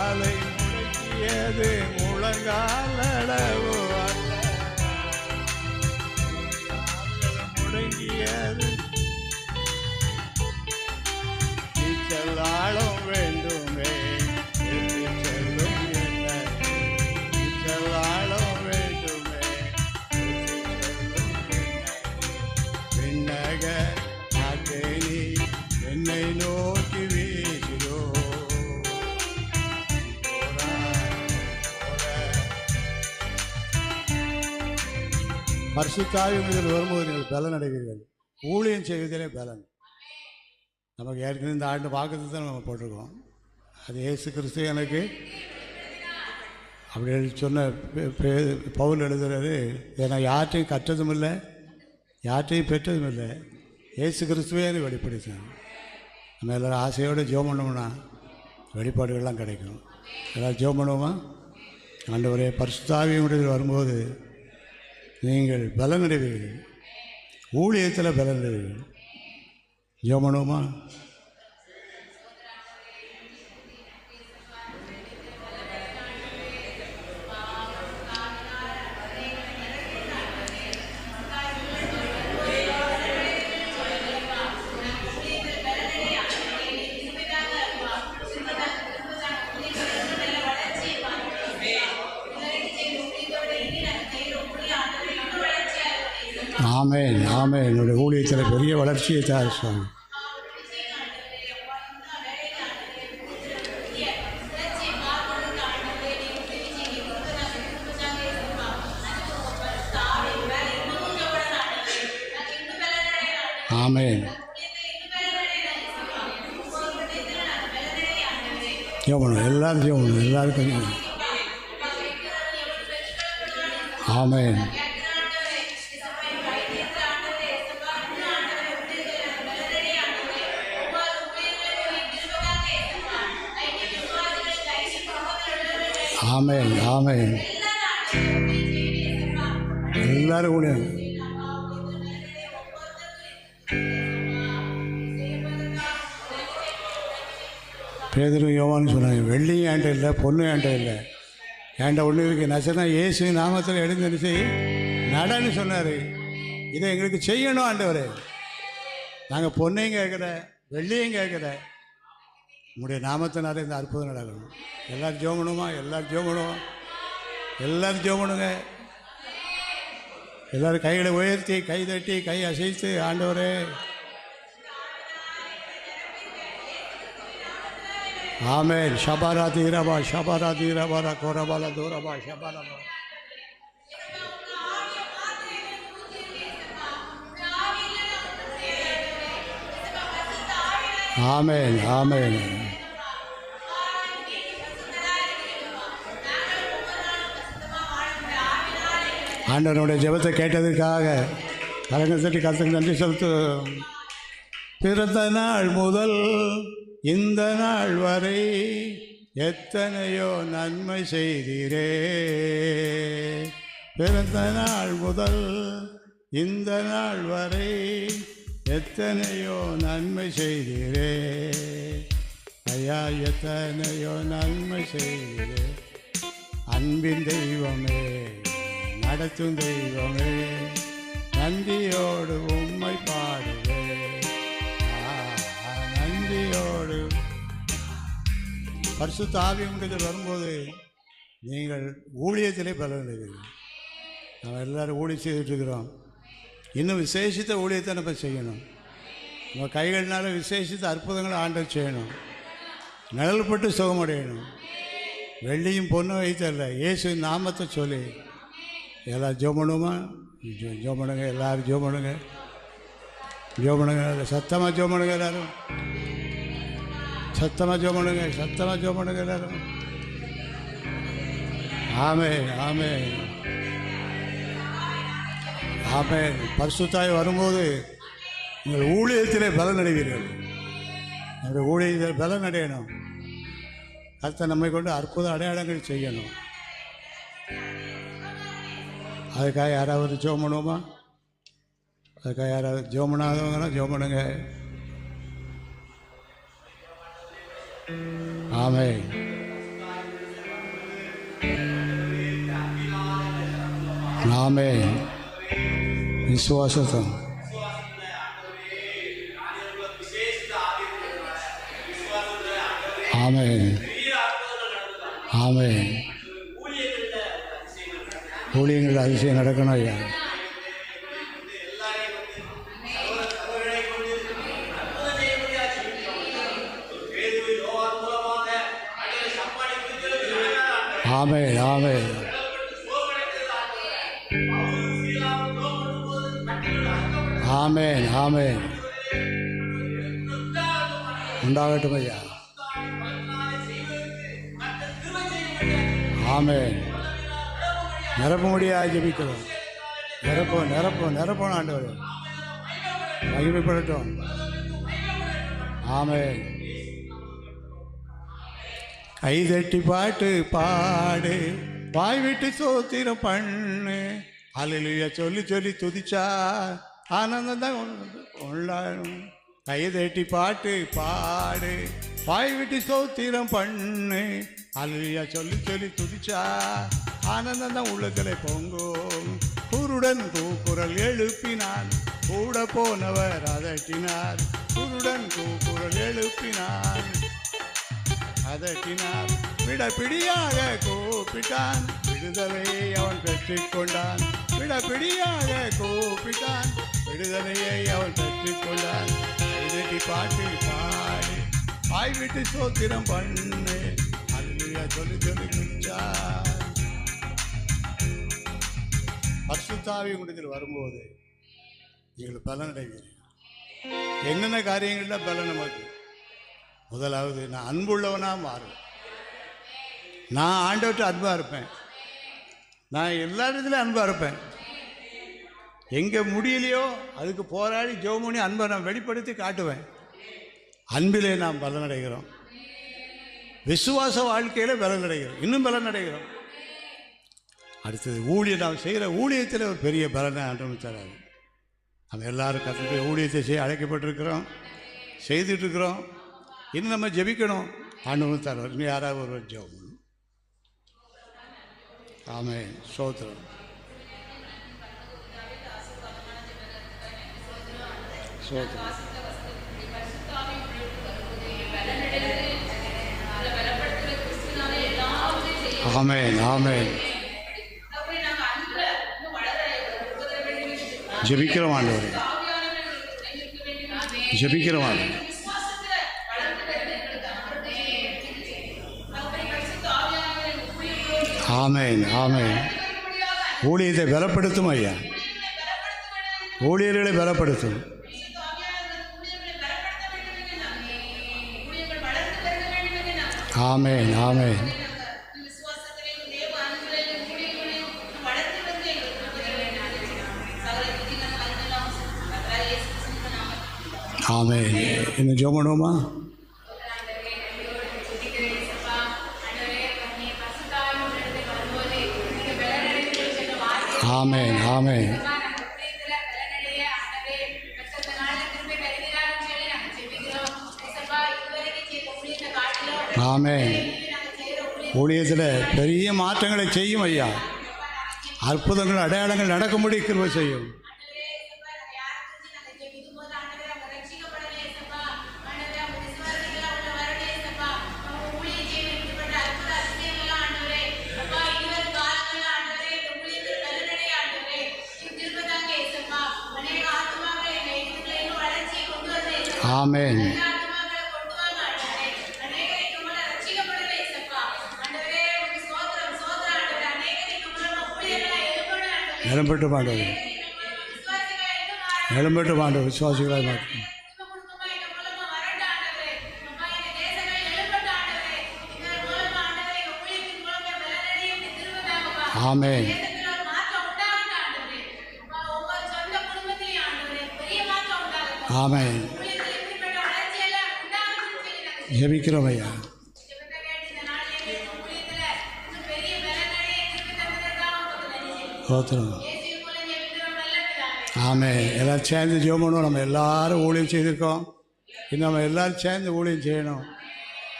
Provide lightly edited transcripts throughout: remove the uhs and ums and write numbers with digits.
அலை முடக்கியது முழங்காலளவு அல்ல, முடங்கியது நீச்சல் ஆழம் வேண்டுமே, செல்லும் என்ன நீச்சல் ஆழம் வேண்டுமே, விண்ணக நாட்டேனி என்னை நோக்கி வீசியோ. பரிசுத்தாவியில் வரும்போது நீங்கள் பலன் அடைவீர்கள். ஊழியம் செய்வதிலே பலன். நமக்கு ஏற்கனவே இந்த ஆண்டு பார்க்கறது தான் நம்ம போட்டிருக்கோம். அது இயேசு கிறிஸ்து எனக்கு அப்படி சொன்ன பவுல் எழுதுறது, ஏன்னா யார்ட்டையும் கற்றதும் இல்லை, யார்ட்டையும் பெற்றதும் இல்லை, இயேசு கிறிஸ்துவே எனக்கு வெளிப்படுத்தினாங்க. நம்ம எல்லோரும் ஆசையோடு ஜெபம் பண்ணோம்னா வெளிப்பாடுகள்லாம் கிடைக்கும். எல்லோரும் ஜெபம் பண்ணுவோமா? ஆண்டவரே, பரிசுத்தாவியுடைய வரும்போது நீங்கள் பலனடைவீர்கள், ஊழியத்தில் பலனடைவீர்கள். ஜெபம் பண்ணுவோமா? ஆமென், ஆமென். என்னுடைய ஊழியத்தில் பெரிய வளர்ச்சியை தார் சுவாமி. ஆமென். ஜெபம் எல்லாரும் ஜெபம் எல்லாருக்கும். ஆமென். ஆமென், ஆமென். எல்லாரும் கூட பேதுரு யோவான்னு சொன்னாங்க, வெள்ளியும் ஏன்ட்ட இல்லை, பொண்ணு ஏன்ட்ட இல்லை, ஏன்ட்ட ஒன்று இருக்கு. நசனா இயேசு நாமத்தில் எழுந்து நடன்னு சொன்னார். இதை எங்களுக்கு செய்யணும் ஆண்டவரே. நாங்கள் பொண்ணையும் கேட்குற, வெள்ளியும் கேட்குற, உங்களுடைய நாமத்தினால இந்த அற்புதம் நடக்கணும். எல்லோரும் ஜெபம் பண்ணுமா? எல்லோரும் ஜெபம் பண்ணுவோம். எல்லோரும் ஜெபம் பண்ணுங்க. எல்லோரும் கைகளை உயர்த்தி, கை தட்டி, கை அசைத்து, ஆண்டவரே ஆமென். ஷபாரா தீரபா, ஷபாரா தீரபாரா, கோரபாலா தூரபா, ஷபாரபா. ஆமென், ஆமென். ஆண்டவனுடைய ஜெபத்தை கேட்டதற்காக கரங்கள் தட்டி கர்த்தருக்கு நன்றி செலுத்து. பிறந்த நாள் முதல் இந்த நாள் வரை எத்தனையோ நன்மை செய்தீரே. பிறந்த நாள் முதல் இந்த நாள் வரை எத்தனையோ நன்மை செய்தீரே ஐயா, எத்தனையோ நன்மை செய்தீரே. அன்பின் தெய்வமே, நடத்தும் தெய்வமே, நன்றியோடு உம்மை பாடுவே, நன்றியோடு. பரிசுத்த ஆவியானவர் வரும்போது நீங்கள் ஊழியத்திலே பலனடைவீர்கள். நம்ம எல்லோரும் ஊழியம் செய்துட்ருக்கிறோம். இன்னும் விசேஷித்த ஊழியத்தை நம்ம செய்யணும். நம்ம கைகள்னால விசேஷித்த அற்புதங்களை ஆண்டவர் செய்யணும். நிழல்பட்டு சுகமடையணும். வெள்ளியும் பொண்ணும் வைத்தல்ல, இயேசு நாமத்தை சொல்லி எல்லோரும் ஜெபம் பண்ணுவோமா? ஜெபம் பண்ணுங்க, எல்லோரும் ஜெபம் பண்ணுங்க, ஜெபம் பண்ணுங்க. சத்தமாக ஜெபம் பண்ணுங்க, எல்லோரும் சத்தமாக ஜெபம் பண்ணுங்க, சத்தமாக ஜெபம் பண்ணுங்க எல்லோரும். ஆமென், ஆமென், ஆமென். பரிசுத்தாய் வரும்போது நீங்கள் ஊழியத்திலே பலன் அடைவீர்கள். நம்முடைய ஊழியத்தில் பலன் அடையணும். கர்த்தர் நம்மை கொண்டு அற்புத அடையாளங்கள் செய்யணும். அதுக்காக யாராவது ஜெபம் பண்ணுவோமா? அதுக்காக யாராவது ஜெபம் பண்ணாதவங்கன்னா ஜெபம் பண்ணுங்க. ஆமென். ஆமென். விசுவாசம். ஆமென். ஆமென். ஊழியங்கள் அதிசயம் நடக்கணும் ஐயா. ஆமென். ஆமென். ஆமென். ஆமென். உண்டாகட்டும் ஐயா. ஆமென். நிரப்ப முடியாது ஜெபிக்கிறோம். நிரப்போம் ஆண்டவரே. மகிமைப்படட்டும். ஆமென். கைதட்டி பாட்டு பாடு, வாய் விட்டு சோத்திரம் பண்ணு. அல்லேலூயா சொல்லி சொல்லி துதிச்சா ஆனந்தம் தான் உள்ளாடும். கைதட்டி பாட்டு பாடு, வாய் விட்டு சோத்திரம் பண்ணு. அல்லேலூயா சொல்லி சொல்லி துதிச்சா ஆனந்தம் தான் உள்ளத்திலே பொங்கும். குருடன் கூக்குரல் எழுப்பினான், கூட போனவர் அதட்டினார். குருடன் கூக்குரல் எழுப்பினான், அதட்டினார். விடப்பிடியாக கூப்பிட்டான், விடுதலையை அவன் பெற்றுக்கொண்டான். விடப்பிடியாக கூப்பிட்டான், விடுதலையை அவன் பெற்றுக்கொண்டான். கைதட்டி பாட்டு பாடு, வாய் விட்டு சோத்திரம் பண்ணு. அல்லேலூயா சொல்லி சொல்லி குதிச்சார். பரிசுத்த ஆவி உங்களிடத்தில் வரும்போது நீங்கள் பலன் அடைவீர்கள். என்னென்ன காரியங்களில் பலன் நமக்கு? முதலாவது, நான் அன்புள்ளவனாக மாறுவேன். நான் ஆண்டவர்கிட்ட அன்பாக இருப்பேன். நான் எல்லா இடத்துலையும் அன்பாக இருப்பேன். எங்கே முடியலையோ அதுக்கு போராடி ஜெபம் பண்ணி அன்பை நான் வெளிப்படுத்தி காட்டுவேன். அன்பிலே நாம் பலன் அடைகிறோம். விசுவாச வாழ்க்கையில் பலன் அடைகிறோம். இன்னும் பலன் அடைகிறோம். அடுத்தது ஊழியம். நாம் செய்கிற ஊழியத்தில் ஒரு பெரிய பலனை ஆண்டவன் தராது. நம்ம எல்லாரும் கற்றுட்டு ஊழியத்தை செய்ய அழைக்கப்பட்டிருக்கிறோம், செய்துட்ருக்கிறோம். இன்னும் நம்ம ஜெபிக்கணும். ஆண்டவன் தருவார். இன்னும் யாராவது ஒரு ஜெபம். ஆமென். ஸ்தோத்திரம். ஸ்தோத்திரம். ஆமென். ஆமென். ஜெபிக்கிறோம் ஆண்டவரே. ஜெபிக்கிறோம் ஆண்டவரே. ஆமென். ஆமென். ஊழியத்தை பலப்படுத்தும் ஐயா. ஊழியர்களை பலப்படுத்தும். ஆமென். ஆமென். ஆமென். இன்னும் ஜெபம் பண்ணுவோமா? ஆமென். ஆமென். ஆமென். ஊழியத்தில் பெரிய மாற்றங்களை செய்யும் ஐயா. அற்புதங்கள் அடையாளங்கள் நடக்கும்படி கிருபை செய்யும். ஆமென். எழும்பட்டு மாண்டவர். எழும்பட்டு மாண்டவர். விசுவாசிகளாக மாற்றும். ஆமென். ஆமென். ஜெபிக்கிறோம் ஐயா. ஆமென். எல்லோரும் சேர்ந்து ஜெபம் பண்ணுவோம். நம்ம எல்லோரும் ஊழியம் செய்திருக்கோம். இன்னும் நம்ம எல்லோரும் சேர்ந்து ஊழியம் செய்யணும்.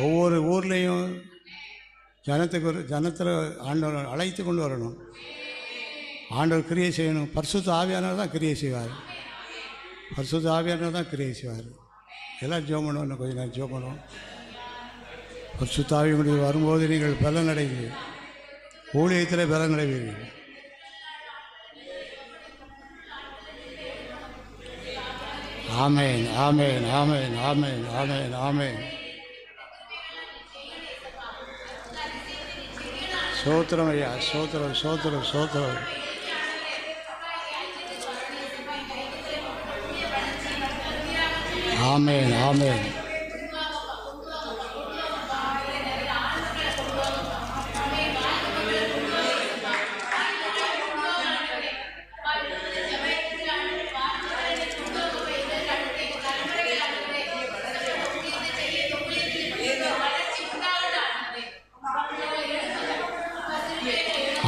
ஒவ்வொரு ஊர்லேயும் ஜனத்தில் ஆண்டவர் அழைத்து கொண்டு வரணும். ஆண்டவர் கிரியை செய்யணும். பரிசுத்த ஆவியானவர் தான் கிரியை செய்வார். பரிசுத்த ஆவியானவர் தான் கிரியை செய்வார். எல்லாம் ஜெபம் பண்ணுவோம். இன்னும் கொஞ்சம் நேரம் ஜெபம் பண்ணுவோம். பரிசுத்த ஆவியினுடைய வரும்போது நீங்கள் பலன் அடைவீர்கள். ஊழியத்தில் பலன் அடைவீர்கள். ஆமென், ஆமென், ஆமென், ஆமென், ஆமென், ஆமென். சோத்திரம் ஐயா, சோத்திரம், சோத்திரம், சோத்திரம். ஆமென், ஆமென்.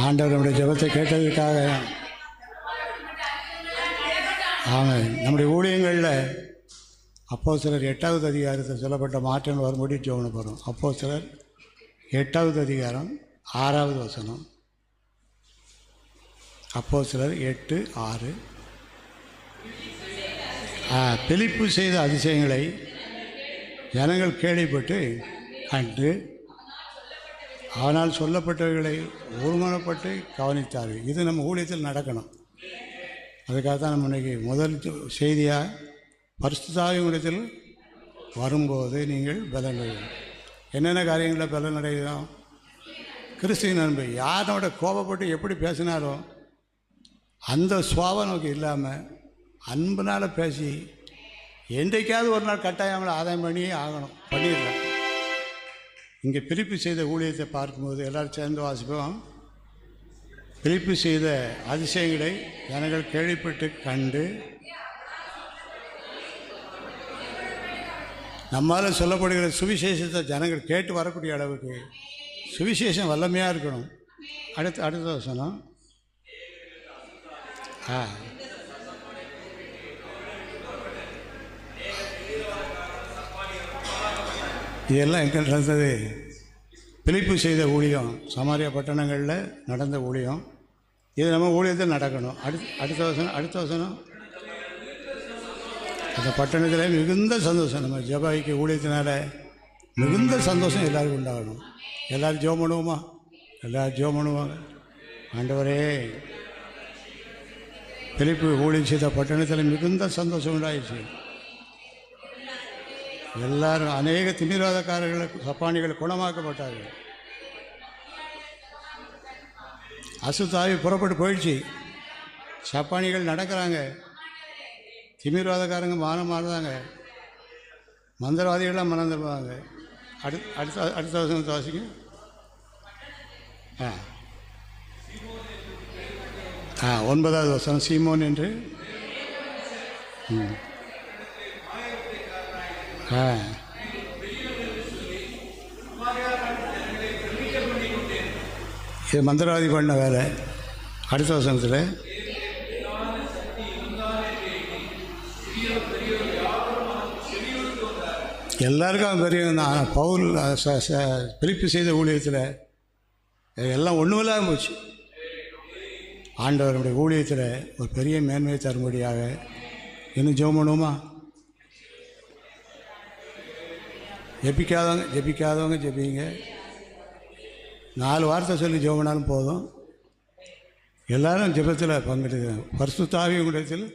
ஆண்டவர் நம்முடைய ஜெபத்தை கேட்டதற்காக ஆமென். நம்முடைய ஊழியங்களில் அப்போஸ்தலர் 8வது அதிகாரத்தில் சொல்லப்பட்ட மாற்றங்கள் வரும்படி ஜெபம் போகிறோம். அப்போஸ்தலர் 8வது அதிகாரம் 6வது வசனம். அப்போஸ்தலர் 8:6. பிலிப்பு செய்த அதிசயங்களை ஜனங்கள் கேள்விப்பட்டு கண்டு ஆனால் சொல்லப்பட்டவர்களை ஒருமனப்பட்டு கவனித்தார்கள். இது நம்ம ஊழியத்தில் நடக்கணும். அதுக்காக தான் நம்ம இன்றைக்கி முதல் செய்தியாக பரிசுத்த ஆவியினிடத்தில் வரும்போது நீங்கள் பலன் அடையணும். என்னென்ன காரியங்களில் பலன் அடைகிறோம்? கிறிஸ்துவின் அன்பு. யாரோட கோபப்பட்டு எப்படி பேசினாரோ அந்த சுவாபம் நமக்கு இல்லாமல் அன்புனால் பேசி என்றைக்காவது ஒரு நாள் கட்டாயம் ஆதாயம் பண்ணியே ஆகணும். பண்ணிடலாம். இங்கே பிலிப்பு செய்த ஊழியத்தை பார்க்கும்போது எல்லோரும் சேர்ந்து வாசிப்போம். பிலிப்பு செய்த அதிசயங்களை ஜனங்கள் கேள்விப்பட்டு கண்டு நம்மால் சொல்லப்படுகிற சுவிசேஷத்தை ஜனங்கள் கேட்டு வரக்கூடிய அளவுக்கு சுவிசேஷம் வல்லமையாக இருக்கணும். அடுத்த வசனம். இதெல்லாம் எங்கே நடந்தது? பிலிப்பு செய்த ஊழியம், சமாரியா பட்டணங்களில் நடந்த ஊழியம். இது நம்ம ஊழியத்தில் நடக்கணும். அடுத்த வசனம். அந்த பட்டணத்தில் மிகுந்த சந்தோஷம். நம்ம ஜெபாய்க்கு ஊழியத்தினால மிகுந்த சந்தோஷம் எல்லாருக்கும் உண்டாகணும். எல்லோரும் ஜெபம் பண்ணுவோமா? எல்லோரும் ஜெபம் பண்ணுவாங்க. ஆண்டவரே, பிலிப்பு ஊழியம் செய்த பட்டணத்தில் மிகுந்த சந்தோஷம் உண்டாயிடுச்சு. எல்லாரும் அநேக திமிர்வாதக்காரர்கள் சப்பானிகள் குணமாக்கப்பட்டார்கள். அசுத்தாவி புறப்பட்டு போயிடுச்சு. சப்பானிகள் நடக்கிறாங்க. திமிர்வாதக்காரங்க மாறதாங்க. மந்திரவாதிகள்லாம் மறந்துடுவாங்க. அடுத்த வருஷம் வாசிங்க. ஆ 9வது வசனம். சீமோன் என்று இது மந்திரவாதி பண்ண வேலை. அடுத்த வசனத்தில் எல்லாருக்கும் பெரிய பவுல் பிலிப்பு செய்த ஊழியத்தில் எல்லாம் ஒன்றும் இல்லாமல் போச்சு. ஆண்டவருடைய ஊழியத்தில் ஒரு பெரிய மேன்மையை தரும்படியாக இன்னும் ஜெபம் பண்ணுவோமா? ஜெபிக்காதவங்க ஜெபிங்க. 4 வார்த்தை சொல்லி ஜெபம் பண்ணாலும் போதும். எல்லோரும் ஜெபத்தில் பங்கெடுக்க பரிசுத்த ஆவியினிடத்தில்